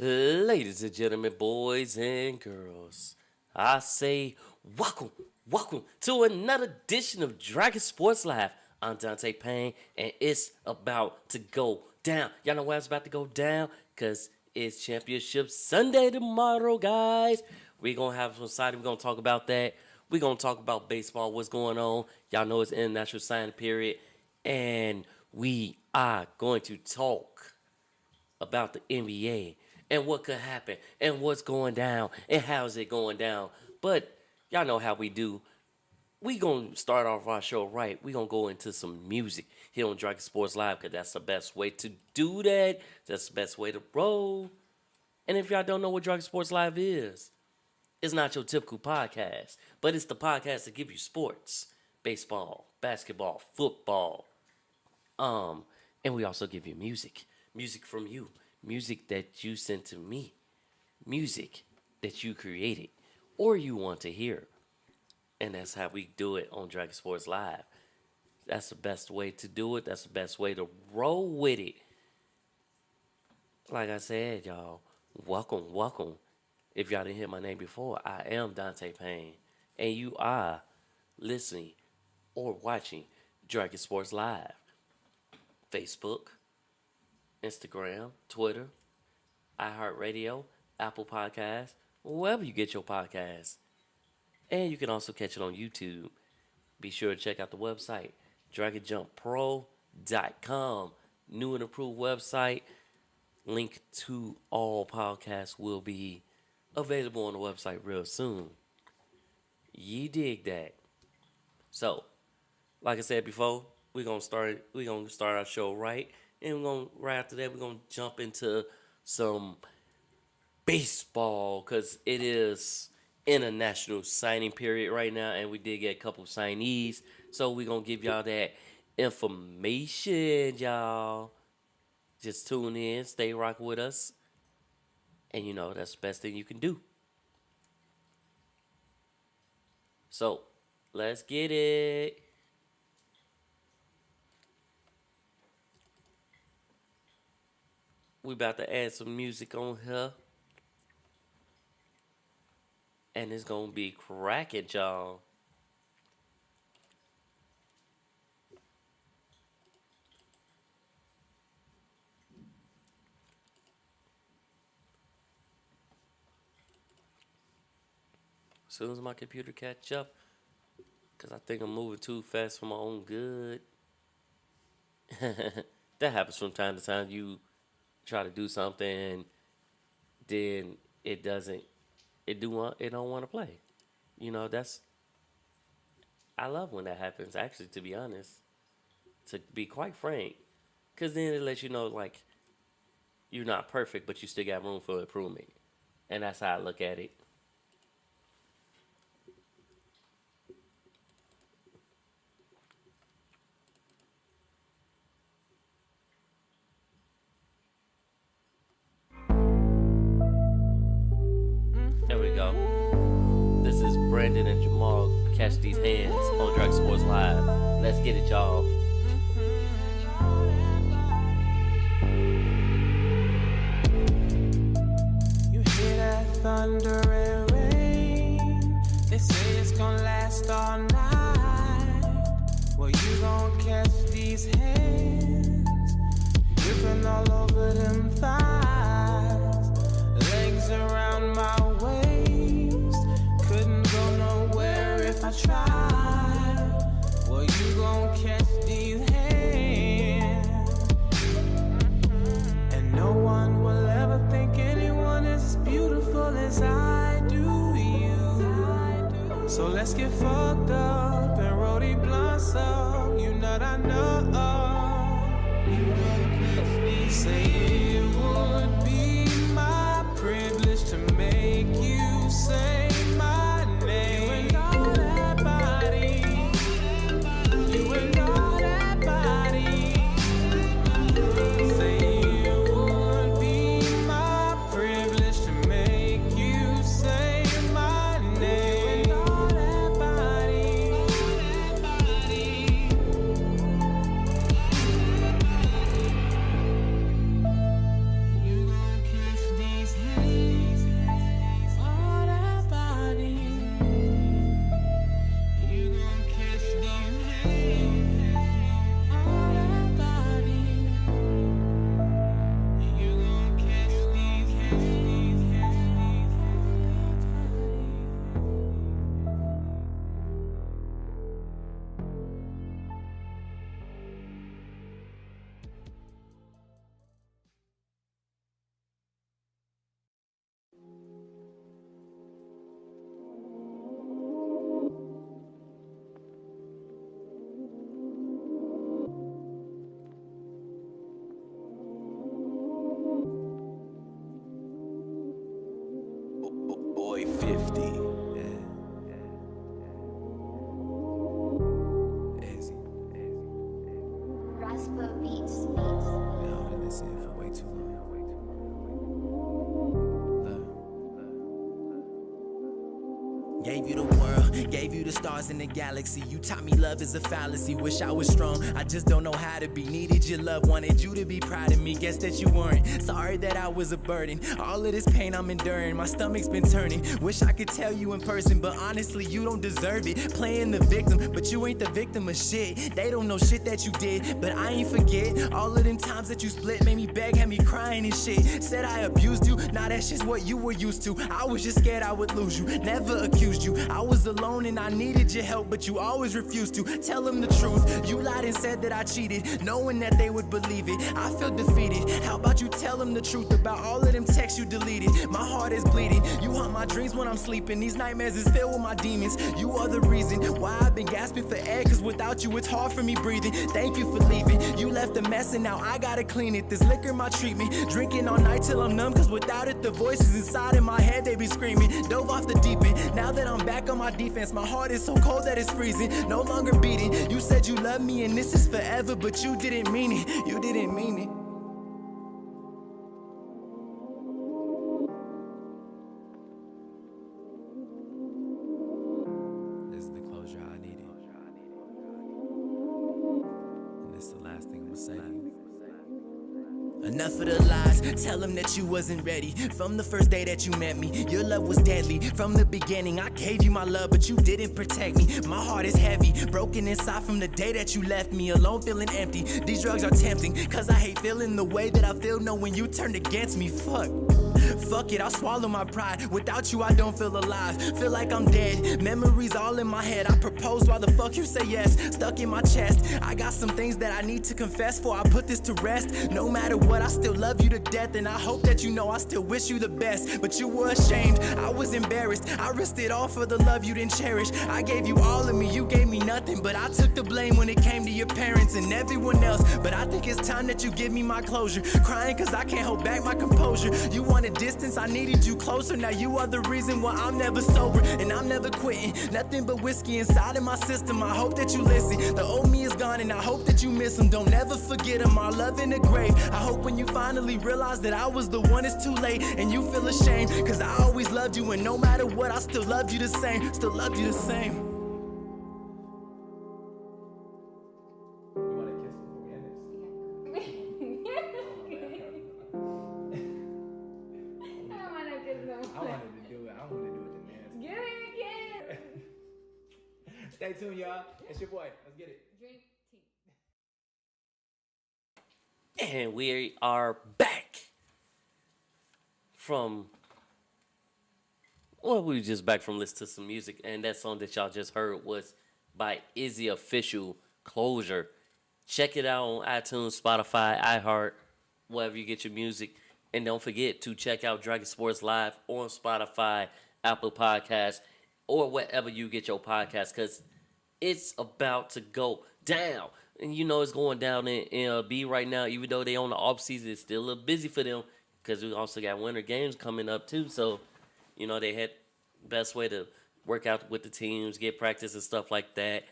Ladies and gentlemen, boys and girls, I say welcome to another edition of Dragon Sports Live. I'm Dante Payne, and it's about to go down. Y'all know why it's about to go down? Because it's Championship Sunday tomorrow, guys. We're going to have some exciting. We're going to talk about that. We're going to talk about baseball, what's going on. Y'all know it's international signing period, and we are going to talk about the NBA and what could happen and what's going down and how's it going down. But y'all know how we do. We gonna start off our show right. We gonna go into some music here on Dragon Sports Live because that's the best way to do that. That's the best way to roll. And if y'all don't know what Dragon Sports Live is, it's not your typical podcast, but it's the podcast that give you sports, baseball, basketball, football. And we also give you music from you. Music that you sent to me. Music that you created or you want to hear. And that's how we do it on Dragon Sports Live. That's the best way to do it. That's the best way to roll with it. Like I said, y'all, welcome. If y'all didn't hear my name before, I am Dante Payne. And you are listening or watching Dragon Sports Live. Facebook, Instagram, Twitter, iHeartRadio, Apple Podcasts, wherever you get your podcasts. And you can also catch it on YouTube. Be sure to check out the website, DragonJumpPro.com. New and improved website. Link to all podcasts will be available on the website real soon. You dig that? So, like I said before, we're gonna start our show right. And right after that, we're going to jump into some baseball because it is international signing period right now. And we did get a couple signees. So we're going to give y'all that information, y'all. Just tune in, stay rocking with us. And you know, that's the best thing you can do. So, let's get it. We about to add some music on here. And it's going to be cracking, y'all. As soon as my computer catch up. Because I think I'm moving too fast for my own good. That happens from time to time. You try to do something, then it don't want to play. You know, I love when that happens, actually, to be honest, to be quite frank, because then it lets you know, like, you're not perfect, but you still got room for improvement, and that's how I look at it. There we go. This is Brandon and Jamal. Catch these hands on Dragon Sports Live. Let's get it, y'all. You hear that thunder and rain? They say it's gonna last all night. Well, you gonna catch these hands dripping all over them thighs, legs around my waist, couldn't go nowhere if I tried. Well, you gon' catch these hands, and no one will ever think anyone is as beautiful as I do you. So let's get fucked up and roll these blunts up. You know that I know. Say it would be my privilege to make you say my name. You ain't all that body. You ain't all that body. Say it would be my privilege to make you say my name. You ain't all that body. you the world, gave you the stars in the galaxy. You taught me love is a fallacy. Wish I was strong, I just don't know how to be. Needed your love, wanted you to be proud of me. Guess that you weren't. Sorry that I was a burden. All of this pain I'm enduring, my stomach's been turning. Wish I could tell you in person, but honestly, you don't deserve it. Playing the victim, but you ain't the victim of shit. They don't know shit that you did, but I ain't forget. All of them times that you split made me beg, had me crying and shit. Said I abused you, nah, that's just what you were used to. I was just scared I would lose you, never accused you. I was alone and I needed your help, but you always refused to tell them the truth. You lied and said that I cheated, knowing that they would believe it. I feel defeated. How about you tell them the truth about all of them texts you deleted? My heart is bleeding. You haunt my dreams when I'm sleeping. These nightmares is filled with my demons. You are the reason why I've been gasping for air, cause without you it's hard for me breathing. Thank you for leaving. You left a mess and now I gotta clean it. This liquor my treatment. Drinking all night till I'm numb, cause without it the voices inside in my head they be screaming. Dove off the deep end. Now that I'm back on my defense, my heart is so cold that it's freezing. No longer beating. You said you love me and this is forever, but you didn't mean it. You didn't mean it. This is the closure I needed. And this is the last thing I'm gonna say to you. Enough of the lies, tell them that you wasn't ready. From the first day that you met me, your love was deadly. From the beginning, I gave you my love, but you didn't protect me. My heart is heavy, broken inside from the day that you left me. Alone, feeling empty, these drugs are tempting. Cause I hate feeling the way that I feel knowing you turned against me. Fuck it, I'll swallow my pride. Without you, I don't feel alive. Feel like I'm dead. Memories all in my head. I propose, why the fuck you say yes? Stuck in my chest. I got some things that I need to confess before I put this to rest. No matter what, I still love you to death. And I hope that you know I still wish you the best. But you were ashamed, I was embarrassed. I risked it all for the love you didn't cherish. I gave you all of me, you gave me nothing. But I took the blame when it came to your parents and everyone else. But I think it's time that you give me my closure. Crying cause I can't hold back my composure. You wanted distance, I needed you closer. Now you are the reason why I'm never sober and I'm never quitting. Nothing but whiskey inside of my system. I hope that you listen. The old me is gone and I hope that you miss him. Don't ever forget him, our love in the grave. I hope when you finally realize that I was the one, it's too late and you feel ashamed. Cause I always loved you and no matter what, I still loved you the same. Still loved you the same. Stay tuned, y'all. It's your boy. Let's get it. Drink tea. And we are back from, well, we were just back from listening to some music. And that song that y'all just heard was by Izzy Official, Closure. Check it out on iTunes, Spotify, iHeart, wherever you get your music. And don't forget to check out Dragon Sports Live on Spotify, Apple Podcasts, or wherever you get your podcast, because it's about to go down. And you know it's going down in MLB right now. Even though they on the off season, it's still a little busy for them because we also got winter games coming up too. So, you know, they had best way to work out with the teams, get practice and stuff like that.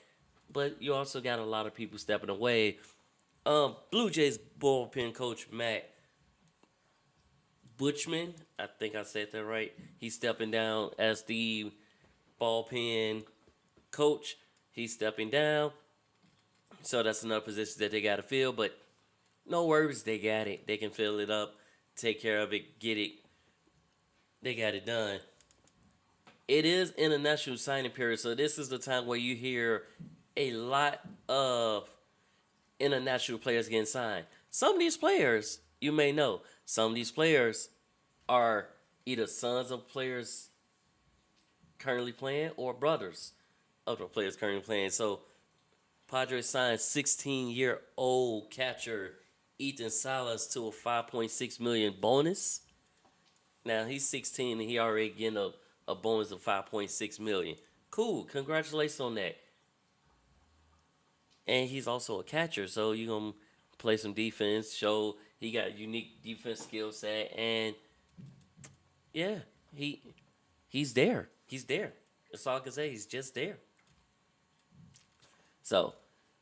But you also got a lot of people stepping away. Blue Jays bullpen coach Matt Buschmann, I think I said that right. He's stepping down as the bullpen coach. He's stepping down. So that's another position that they got to fill. But no worries, they got it. They can fill it up, take care of it, get it. They got it done. It is international signing period, so this is the time where you hear a lot of international players getting signed. Some of these players, you may know, some of these players are either sons of players currently playing or brothers of the players currently playing. So Padres signed 16-year-old catcher Ethan Salas to a $5.6 million bonus. Now he's 16 and he already getting a bonus of $5.6 million. Cool, congratulations on that. And he's also a catcher, so you're gonna play some defense, show he got a unique defense skill set, and yeah, he's there. He's there. That's all I can say. He's just there. So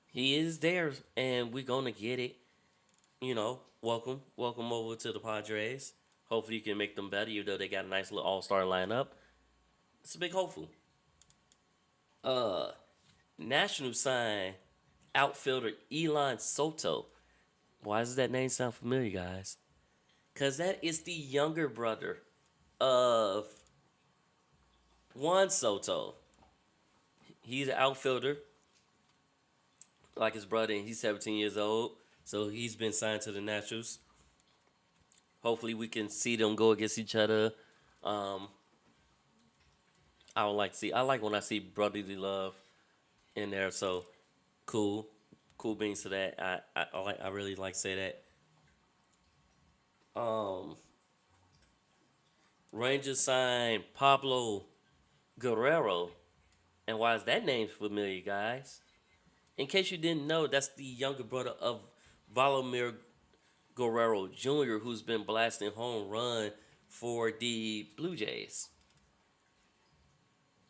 he is there, and we're gonna get it. You know, welcome over to the Padres. Hopefully you can make them better, even though they got a nice little all-star lineup. It's a big hopeful. Uh, National sign outfielder Elian Soto. Why does that name sound familiar, guys? Because that is the younger brother of Juan Soto. He's an outfielder, like his brother, and he's 17 years old. So he's been signed to the Nationals. Hopefully, we can see them go against each other. I would like to see. I like when I see brotherly love in there. So cool beans to that. I really like to say that. Rangers signed Pablo Guerrero, and why is that name familiar, guys? In case you didn't know, that's the younger brother of Vladimir Guerrero Jr., who's been blasting home run for the Blue Jays.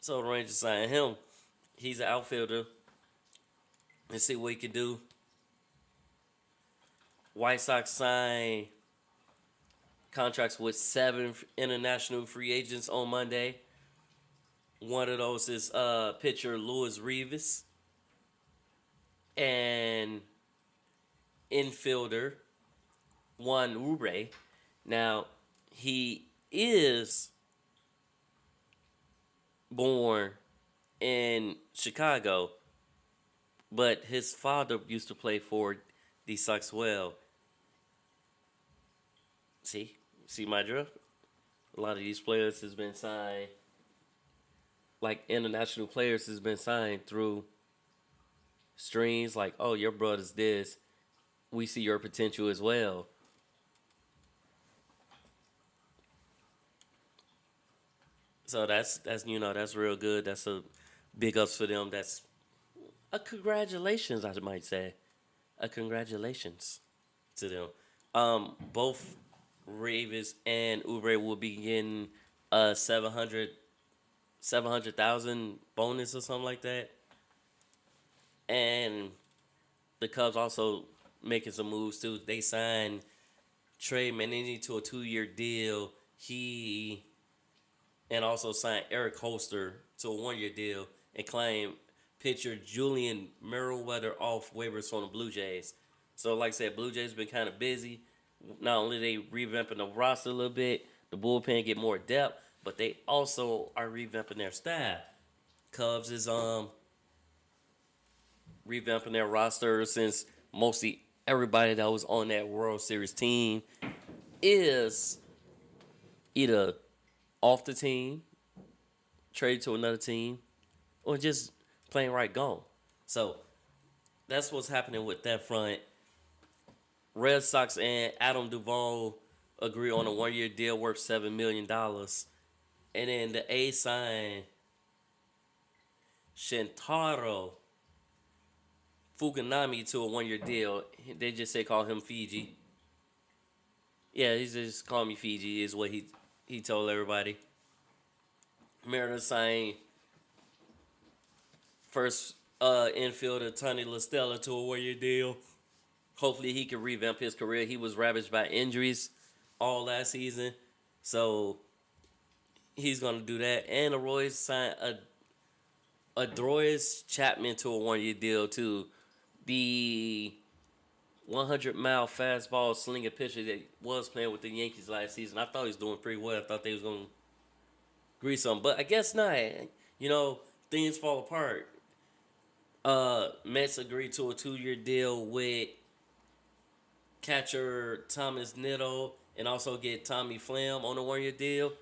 So the Rangers signed him. He's an outfielder. Let's see what he can do. White Sox signed contracts with 7 international free agents on Monday. One of those is pitcher Luis Reyes and infielder Juan Uribe. Now, he is born in Chicago, but his father used to play for the Sox well. See my drift? A lot of these players has been signed, like international players has been signed through streams like, oh, your brother's this. We see your potential as well. So that's real good. That's a big ups for them. That's a congratulations, I might say. A congratulations to them. Both Reyes and Uribe will be getting a 700,000 bonus or something like that. And the Cubs also making some moves too. They signed Trey Mancini to a 2-year deal. And also signed Eric Hosmer to a 1-year deal and claimed pitcher Julian Merryweather off waivers from the Blue Jays. So like I said, Blue Jays been kind of busy. Not only they revamping the roster a little bit, the bullpen get more depth, but they also are revamping their staff. Cubs is revamping their roster since mostly everybody that was on that World Series team is either off the team, traded to another team, or just plain right gone. So that's what's happening with that front. Red Sox and Adam Duvall agree on a 1-year deal worth $7 million. And then the A signed Shintaro Fujinami to a 1-year deal. They just call him Fiji. Yeah, he's just call me Fiji is what he told everybody. Mariners signed first infielder Tommy La Stella to a 1-year deal. Hopefully he can revamp his career. He was ravaged by injuries all last season. So he's going to do that. And the Royals signed a Droyes Chapman to a 1-year deal too. The 100-mile fastball slinging pitcher that was playing with the Yankees last season. I thought he was doing pretty well. I thought they was going to grease him. But I guess not. You know, things fall apart. Mets agreed to a 2-year deal with catcher Thomas Nitto and also get Tommy Pham on a 1-year deal.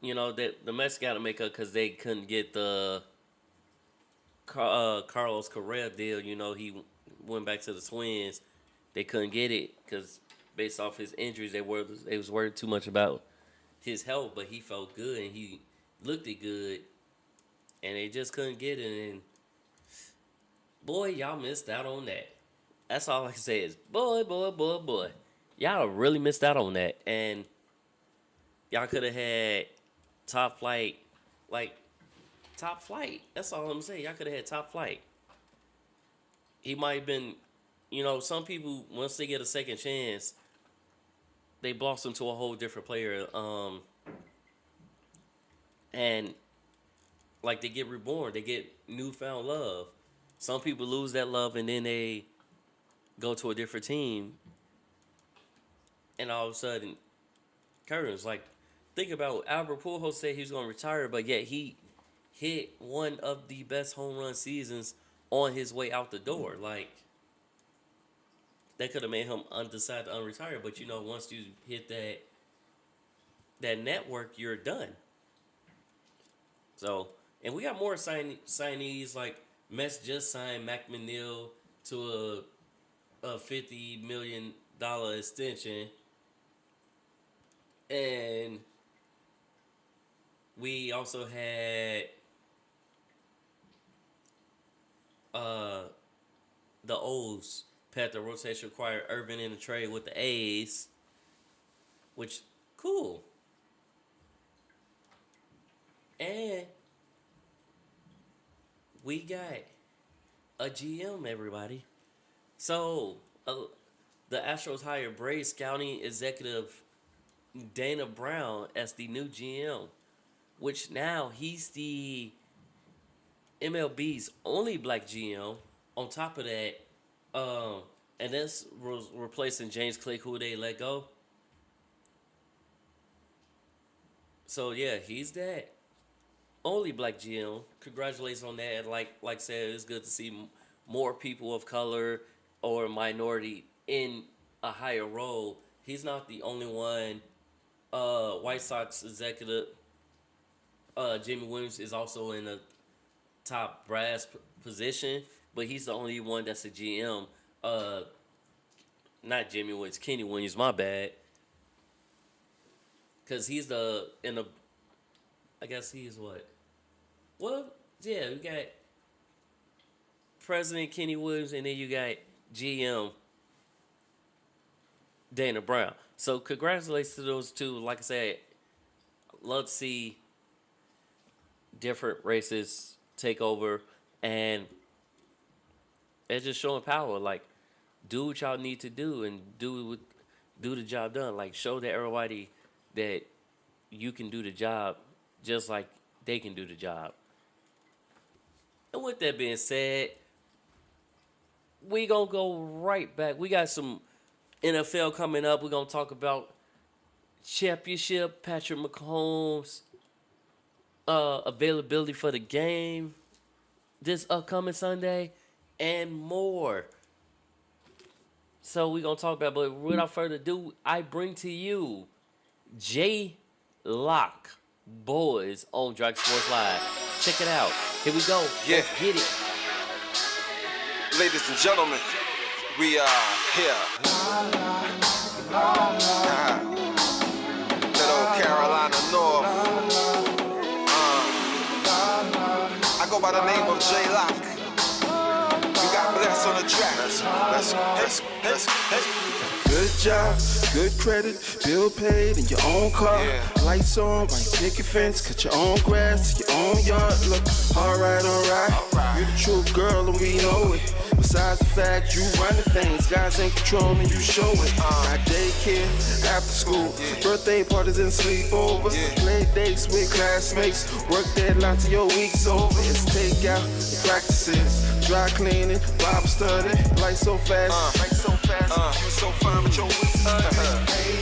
You know, that the Mets got to make up because they couldn't get the Carlos Correa deal. You know, he went back to the Twins. They couldn't get it because based off his injuries, they was worried too much about his health, but he felt good and he looked it good, and they just couldn't get it. And boy, y'all missed out on that. That's all I can say is, boy. Y'all really missed out on that. And y'all could have had top flight. That's all I'm saying. Y'all could have had top flight. He might have been, you know, some people, once they get a second chance, they blossom to a whole different player. And like they get reborn. They get newfound love. Some people lose that love and then they go to a different team. And all of a sudden, curtains. Like, think about Albert Pujols said he was going to retire, but yet he hit one of the best home run seasons on his way out the door. Like, that could have made him decide to unretire. But, you know, once you hit that network, you're done. So, and we got more signees. Like, Mets just signed Mac McNeil to a $50 million extension. And we also had the O's path the rotation required Irvin in the trade with the A's, which cool. And we got a GM, everybody. So the Astros hired Braves scouting executive Dana Brown as the new GM, which now he's the MLB's only black GM. On top of that, and this was replacing James Click, who they let go. So yeah, he's that only black GM. Congratulations on that. Like I said, it's good to see more people of color or minority in a higher role. He's not the only one. White Sox executive Jimmy Williams is also in a top brass position, but he's the only one that's a GM. Not Jimmy Williams, Kenny Williams. My bad. Cause he's I guess he's what? Well, yeah, we got President Kenny Williams, and then you got GM Dana Brown. So congratulations to those two. Like I said, love to see different races take over, and it's just showing power. Like, do what y'all need to do and do the job done. Like, show that everybody that you can do the job just like they can do the job. And with that being said, we gonna go right back. We got some NFL coming up. We're going to talk about championship, Patrick Mahomes, availability for the game this upcoming Sunday, and more. So we're going to talk about it. But without further ado, I bring to you J. Locke, Boaz on Dragon Sports Live. Check it out. Here we go. Yeah. Let's get it. Ladies and gentlemen, we are here. Little Carolina North. I go by the name of J. Locke. You got blessed on the track. Let's. Good job, good credit, bill paid in your own car. Yeah. Lights on, white picket fence, cut your own grass, your own yard. Look, alright. You're the true girl and we know it. Besides the fact you run the things, guys ain't controlling, you show it. Got daycare, after school, birthday parties and sleepovers, play dates with classmates, work deadline till your week's over. It's takeout and practices, dry cleaning, Bible study, light so fast, you so fine with your week's Hey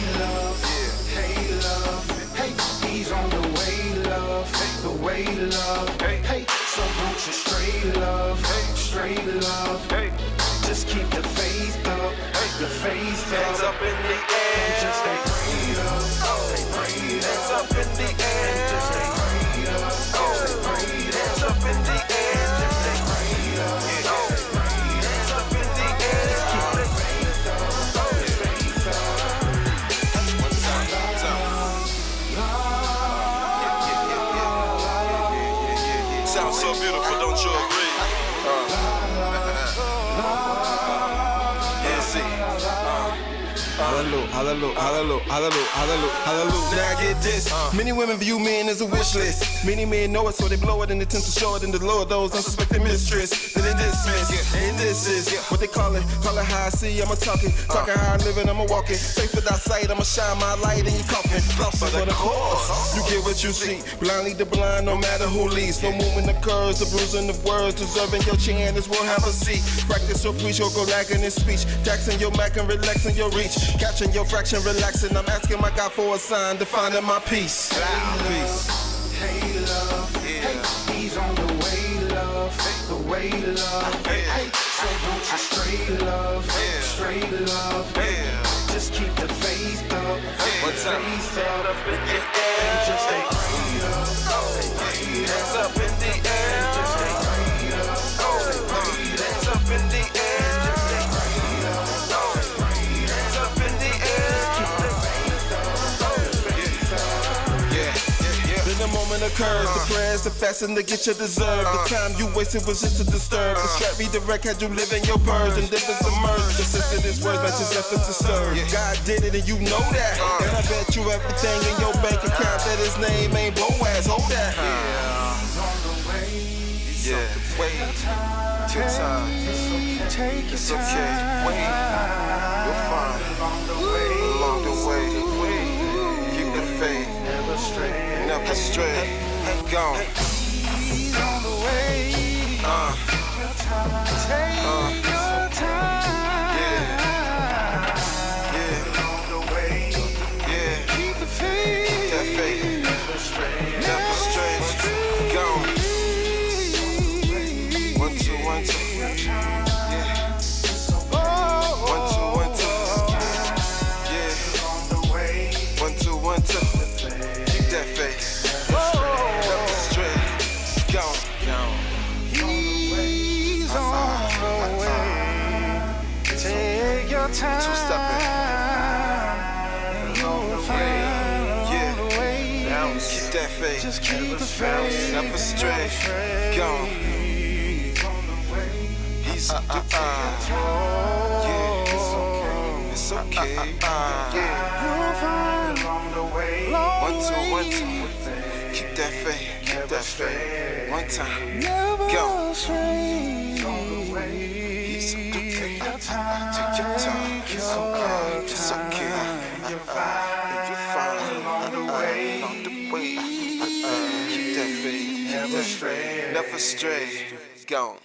love, hey, he's on the way love, hey, so won't you straight love, just keep the faith up, Hands up in the air. and just stay prayed up, Hands up in the air. and just stay prayed up, Hands up in the air. just stay prayed up, Hands up in the air. keep the faith up, One time. Sounds so beautiful, don't you agree? Izzy. Hallelujah, hallelujah, hallelujah, hallelujah, hallelujah, hallelujah. Now I get this. Many women view men as a wish list. Many men know it, so they blow it and attempt to show it and to lower those unsuspecting mistress. Then they dismiss. And this is what they call it how I see. I'ma talking how I live and I'ma walking. Faith without sight, I'ma shine my light in your coffin. But of course, you get what you see. Blind lead the blind, no matter who leads. No movement occurs, the bruising of words, deserving your chance will have a seat. Practice or preach or go lacking in speech. Taxing your Mac and relaxing your reach. Catching your fraction, relaxing. I'm asking my God for a sign, defining my peace. Peace. Hey, love. Yeah. Hey, he's on the way, love. The way, love. Hey, so won't you straight love? Yeah. Straight love. Yeah. Just keep the faith up. What's up? Up in the air. Just stay prayed up. Hands up in the air. Just stay prayed up. Hands up in the air. Just stay prayed up. Hands up in the air. Keep the faith up. Yeah. Then the moment occurs, the prayers, the fasting to get you deserve. The time you wasted was just to disturb. Distract, redirect, had you live in your purge. And difference emerge. The sense of this word matches efforts to serve. God did it and you know that. And I bet you everything in your bank account that his name ain't Boaz. Hold that. Yeah, wait, your time. It's okay, wait, you're fine. Along the way, keep the faith, never stray, gone. He's on the way. Take your time. Yeah. On the way. Yeah. Keep the faith. That faith. Never stray. Gone. 1, 2, 1, 2. Yeah. 1, 2, 1, 2. Yeah. 1, 2, 1, 2. Keep that faith. Never stray. Gone. He's on the way. Take your time. 2-stepping. You'll find Yeah. the way. Keep that faith. Just keep the faith. Never stray. Gone. He's on the way. Yeah. It's okay. Yeah. You'll find along the way. 1, 2, 1, 2. Keep that faith. Keep that faith. One time. Go. He's okay. Take your time. It's okay. It's okay. You're fine. Along the way. Keep that faith. Keep that faith. Never stray. Gone.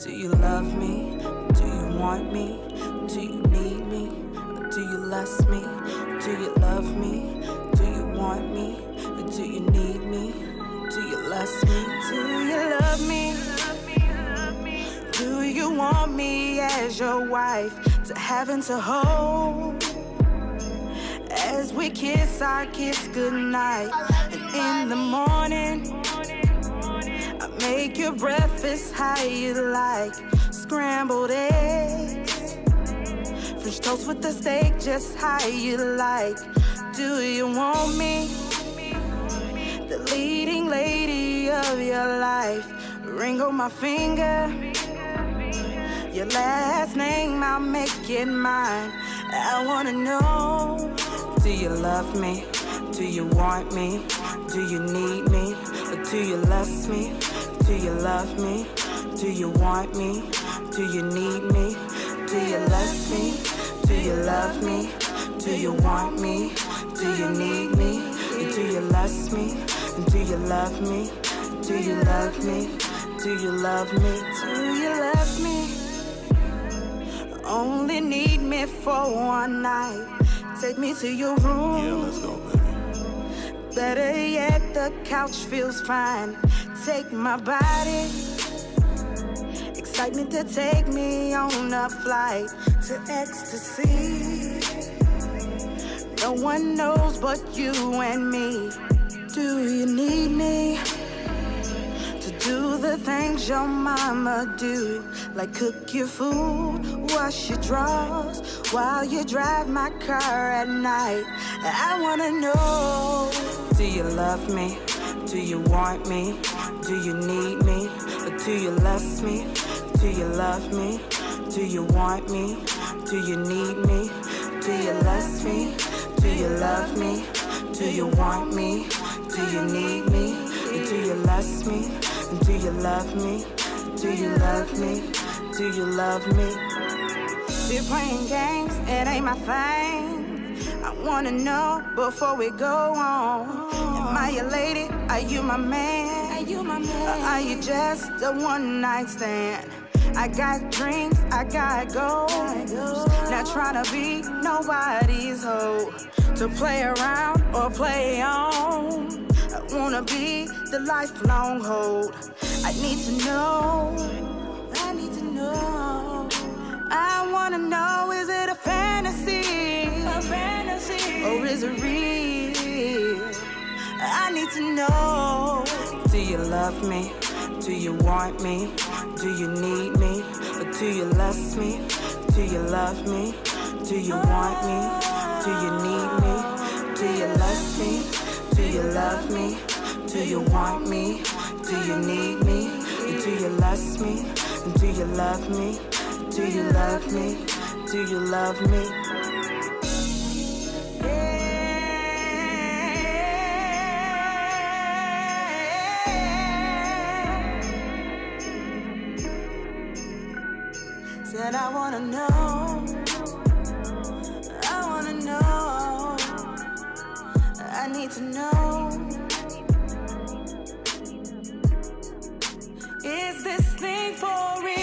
Do you love me? Do you want me? Do you need me? Do you lust me? Do you love me? Do you want me? Do you need me? Do you lust me? Do you love me? Do you want me as your wife to have and to hold? As we kiss, I kiss goodnight. And in the morning, I make your breakfast how you like. Scrambled eggs, French toast with the steak, just how you like. Do you want me? The leading lady of your life. Ring on my finger. Your last name, I'll make it mine. I wanna know, do you love me? Do you want me? Do you need me? Or do you lust me? Do you love me? Do you want me? Do you need me? Do you lust me? Do you love me? Do you want me? Do you need me? Do you lust me? Do you love me? Do you love me? Do you love me? Do you love me? Only need me for one night. Take me to your room. Yeah, let's go, baby. Better yet, the couch feels fine. Take my body. Excitement to take me on a flight to ecstasy. No one knows but you and me. Do you need me to do the things your mama do? Like cook your food, wash your drawers, while you drive my car at night. I wanna know, do you love me? Do you want me? Do you need me? Or do you lust me? Do you love me? Do you want me? Do you need me? Do you lust me? Do you love me? Do you want me? Do you need me? Or do you lust me? Do you love me? Do you love me? Do you love me? You're playing games, it ain't my thing. I wanna know before we go on. Am I your lady? Are you my man? Are you my man? Or are you just a one-night stand? I got dreams, I got goals. Not trying to be nobody's hoe. To play around or play on. I wanna be the lifelong hold. I need to know. I need to know. I wanna know, is it a fantasy? A fantasy. Or is it real? I need to know. Do you love me? Do you want me? Do you need me? Or do you lust me? Do you love me? Do you want me? Do you need me? Do you lust me? Do you love me? Do you want me? Do you need me? Do you lust me? Do you love me? Do you love me? Do you love me? Said I wanna know. I wanna know. I need to know. Is this thing for real?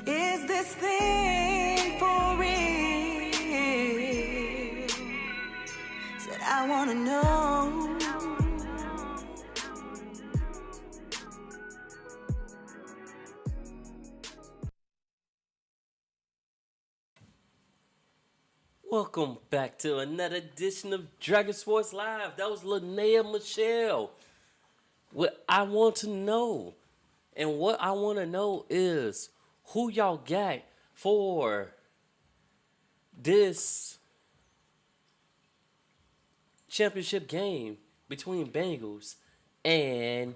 Is this thing for real? Said I wanna know. Welcome back to another edition of Dragon Sports Live. That was Linnea Michelle. What I want to know, and what I want to know is who y'all got for this championship game between Bengals and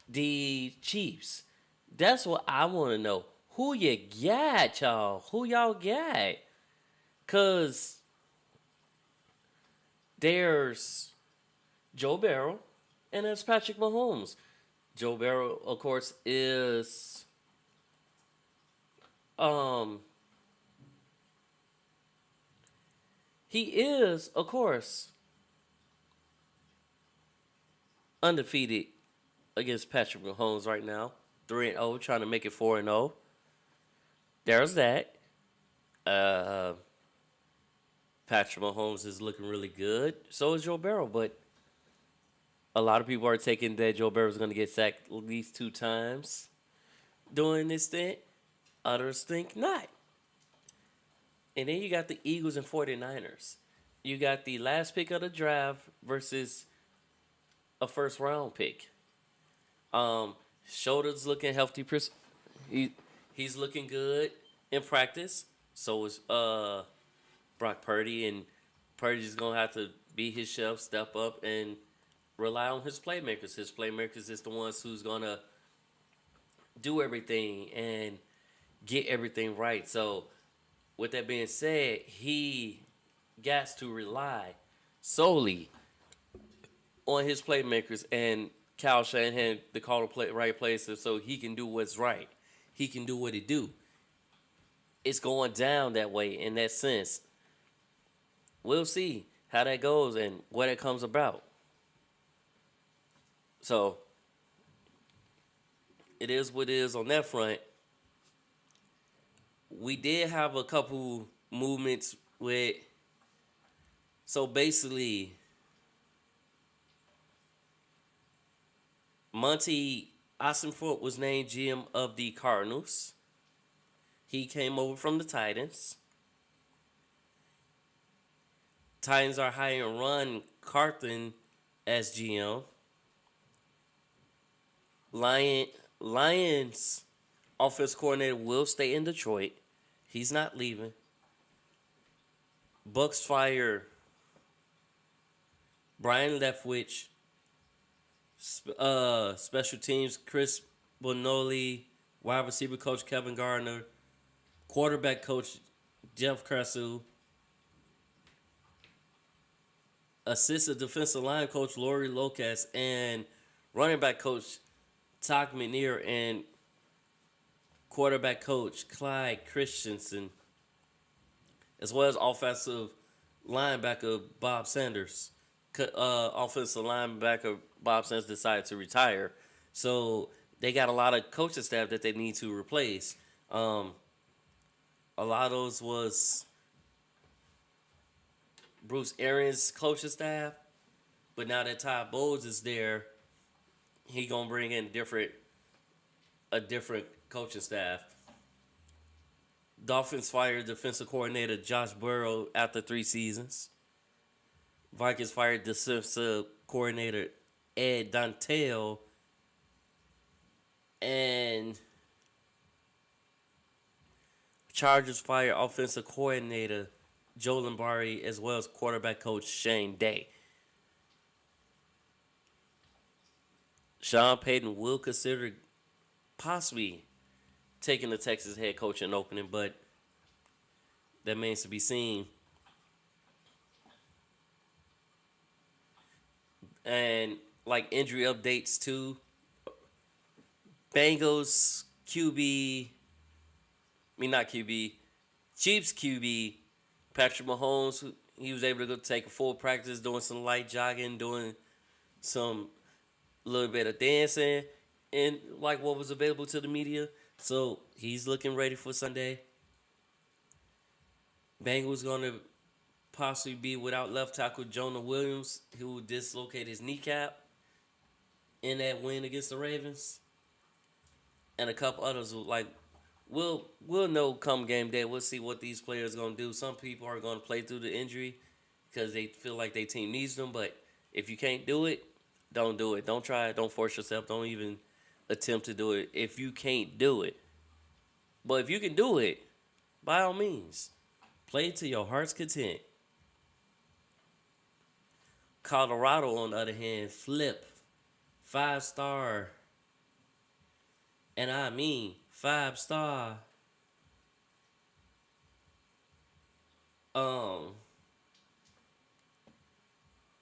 the Chiefs. That's what I want to know. Who you got, y'all? Who y'all got? Because there's Joe Burrow and there's Patrick Mahomes. Joe Burrow, of course, is he is, of course, undefeated against Patrick Mahomes right now. 3-0, trying to make it 4-0. There's that. Patrick Mahomes is looking really good. So is Joe Burrow, but a lot of people are taking that Joe Burrow is going to get sacked at least 2 times during this stint. Others think not. And then you got the Eagles and 49ers. You got the last pick of the draft versus a first-round pick. Schroeder's looking healthy. He's looking good in practice. So is Brock Purdy, and Purdy's going to have to be his shelf, step up, and rely on his playmakers. His playmakers is the ones who's going to do everything and get everything right. So, with that being said, he got to rely solely on his playmakers and Kyle Shanahan to call the right places so he can do what's right. He can do what he do. It's going down that way in that sense. We'll see how that goes and what it comes about. So, it is what it is on that front. We did have a couple movements with... So, basically, Monty Ossenfort was named GM of the Cardinals. He came over from the Titans. Titans are hiring Ron Carthen as GM. Lions offense coordinator will stay in Detroit. He's not leaving. Bucks fire Brian Leftwich. Special teams Chris Bonoli. Wide receiver coach Kevin Gardner. Quarterback coach Jeff Kressel. Assistant defensive line coach Lori Locas. And running back coach Todd McNear. And quarterback coach Clyde Christensen. As well as offensive linebacker Bob Sanders. Offensive linebacker Bob Sanders decided to retire. So they got a lot of coaching staff that they need to replace. A lot of those was Bruce Arians' coaching staff. But now that Todd Bowles is there, he going to bring in a different coaching staff. Dolphins fired defensive coordinator Josh Burrow after 3 seasons. Vikings fired defensive coordinator Ed Dontel. And Chargers fired offensive coordinator Joe Lombardi as well as quarterback coach Shane Day. Sean Payton will consider possibly taking the Texas head coaching opening, but that remains to be seen. And like injury updates too. Bengals QB, Chiefs QB, Patrick Mahomes, he was able to go take a full practice, doing some light jogging, doing some little bit of dancing, and like what was available to the media. So he's looking ready for Sunday. Bengals going to possibly be without left tackle Jonah Williams, who dislocated his kneecap in that win against the Ravens. And a couple others like we'll know come game day. We'll see what these players are gonna do. Some people are gonna play through the injury because they feel like their team needs them. But if you can't do it, don't do it. Don't try it. Don't force yourself. Don't even attempt to do it if you can't do it. But if you can do it, by all means, play to your heart's content. Colorado, on the other hand, flip 5-star. And I mean 5-star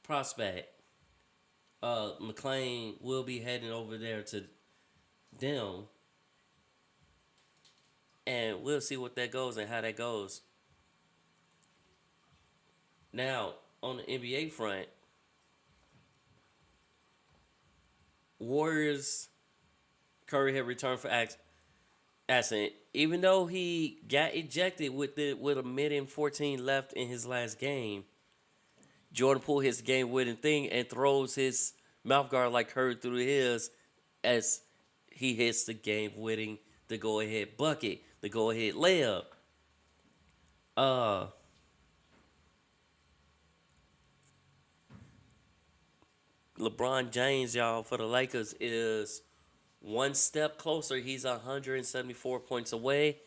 prospect. McLean will be heading over there to them. And we'll see what that goes and how that goes. Now, on the NBA front, Warriors, Curry had returned for accident. Even though he got ejected with a minute and 14 left in his last game, Jordan pulled his game-winning thing and throws his mouth guard like Curry through his as he hits the game-winning, the go-ahead bucket, the go-ahead layup. LeBron James, y'all, for the Lakers is one step closer. He's 174 points away.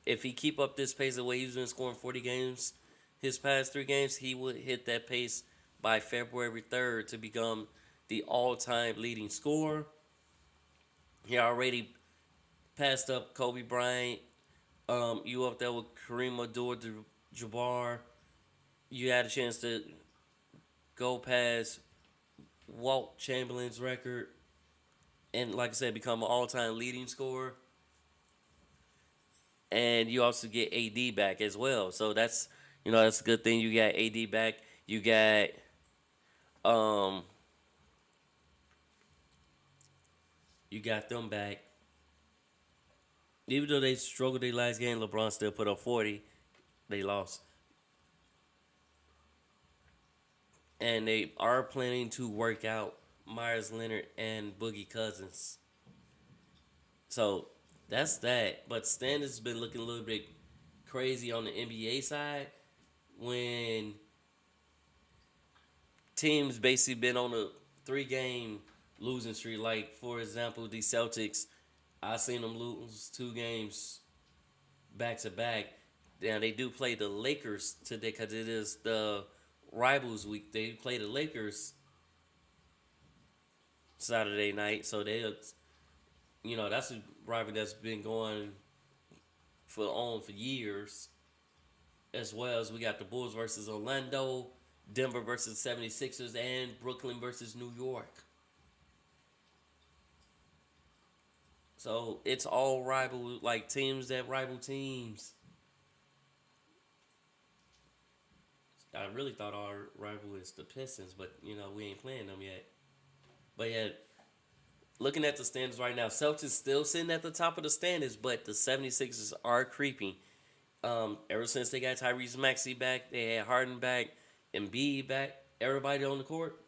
If he keep up this pace the way he's been scoring 40 games his past 3 games, he would hit that pace by February 3rd to become the all-time leading scorer. He already passed up Kobe Bryant. You up there with Kareem Abdul-Jabbar. You had a chance to go past Walt Chamberlain's record. And like I said, become an all-time leading scorer. And you also get AD back as well. So that's a good thing. You got AD back. You got them back. Even though they struggled their last game, LeBron still put up 40. They lost. And they are planning to work out Myers Leonard and Boogie Cousins. So that's that. But standards been looking a little bit crazy on the NBA side when teams basically been on a 3-game losing streak. Like, for example, the Celtics I seen them lose 2 games back to back. Now they do play the Lakers today because it is the Rivals week. They play the Lakers Saturday night, so that's a rivalry that's been going for years. As well as we got the Bulls versus Orlando, Denver versus 76ers, and Brooklyn versus New York. So it's all rival, like teams that rival teams. I really thought our rival is the Pistons, but we ain't playing them yet. But yeah, looking at the standings right now, Celtics still sitting at the top of the standings, but the 76ers are creeping. Ever since they got Tyrese Maxey back, they had Harden back, Embiid back, everybody on the court,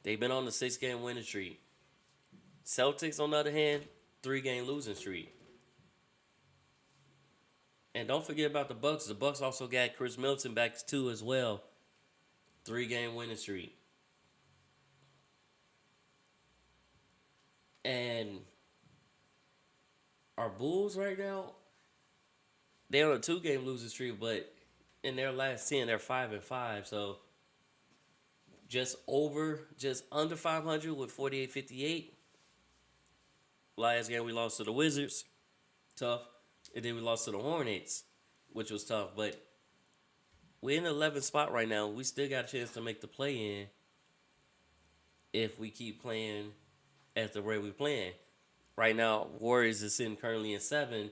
they've been on the 6-game winning streak. Celtics, on the other hand, 3-game losing streak. And don't forget about the Bucks. The Bucks also got Chris Middleton back too as well. 3-game winning streak. And our Bulls right now, they're on a 2-game losing streak, but in their last 10, they're 5-5. So just under 500 with 48-58. Last game we lost to the Wizards, tough. And then we lost to the Hornets, which was tough. But we're in the 11th spot right now. We still got a chance to make the play-in if we keep playing at the rate we're playing. Right now, Warriors is sitting currently in 7.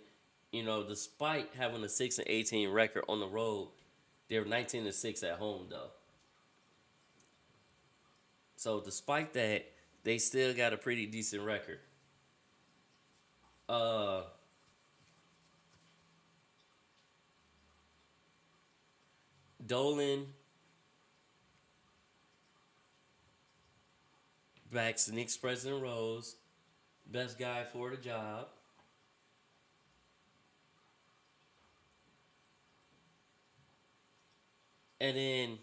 Despite having a 6-18 record on the road, they're 19-6 at home, though. So despite that, they still got a pretty decent record. Dolan backs Knicks President Rose, best guy for the job. And then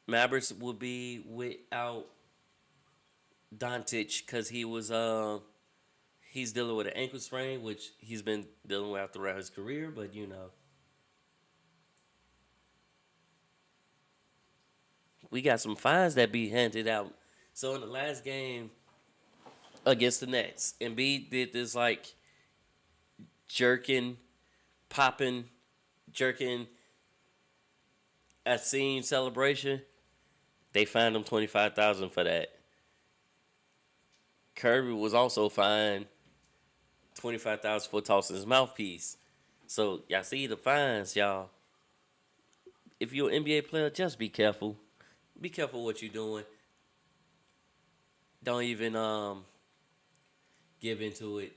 Mavericks will be without Doncic because he's dealing with an ankle sprain, which he's been dealing with throughout his career, but we got some fines that be handed out. So in the last game against the Nets, Embiid did this jerking at scene celebration. They fined him $25,000 for that. Kirby was also fined $25,000 for tossing his mouthpiece. So y'all see the fines, y'all. If you're an NBA player, just be careful. Be careful what you're doing. Don't even give into it.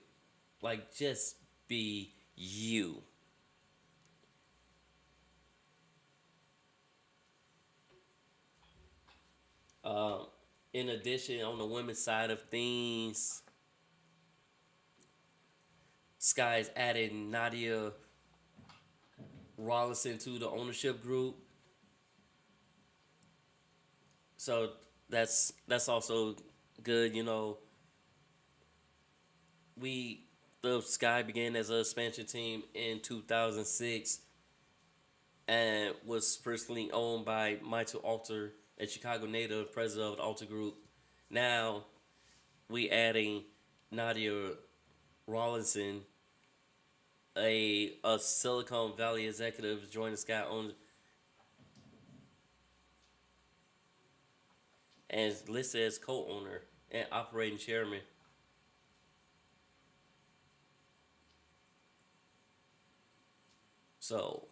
Just be you. In addition, on the women's side of things, Sky's added Nadia Rawlinson to the ownership group. So that's also good, the Sky began as an expansion team in 2006 and was personally owned by Michael Alter, a Chicago native, president of the Alter Group. Now, we adding Nadia Rawlinson, a Silicon Valley executive, joined the Sky owner and is listed as co-owner and operating chairman. So,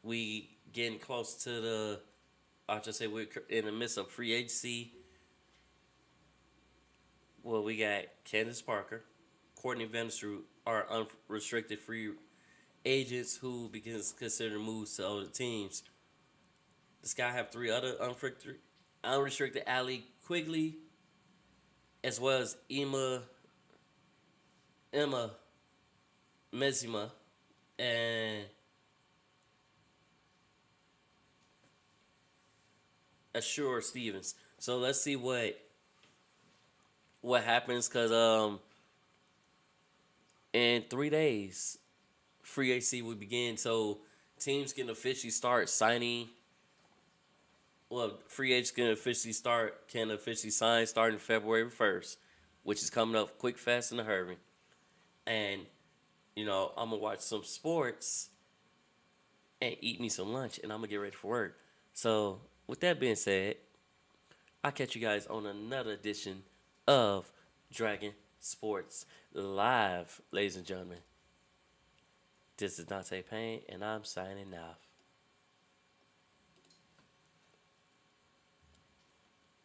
we getting close to we're in the midst of free agency. Well, we got Candace Parker, Courtney Vanderstroot are unrestricted free agents who begins considering moves to other teams. The Sky have 3 other unrestricted Allie Quigley, as well as Emma Mezima, and Assure Stevens. So let's see what happens, because in 3 days, free agency will begin. So teams can officially start signing. Well, free agents can officially sign starting February 1st, which is coming up quick, fast, in a hurry. And, I'm going to watch some sports and eat me some lunch, and I'm going to get ready for work. So, with that being said, I'll catch you guys on another edition of Dragon Sports Live, ladies and gentlemen. This is Dante Payne, and I'm signing off.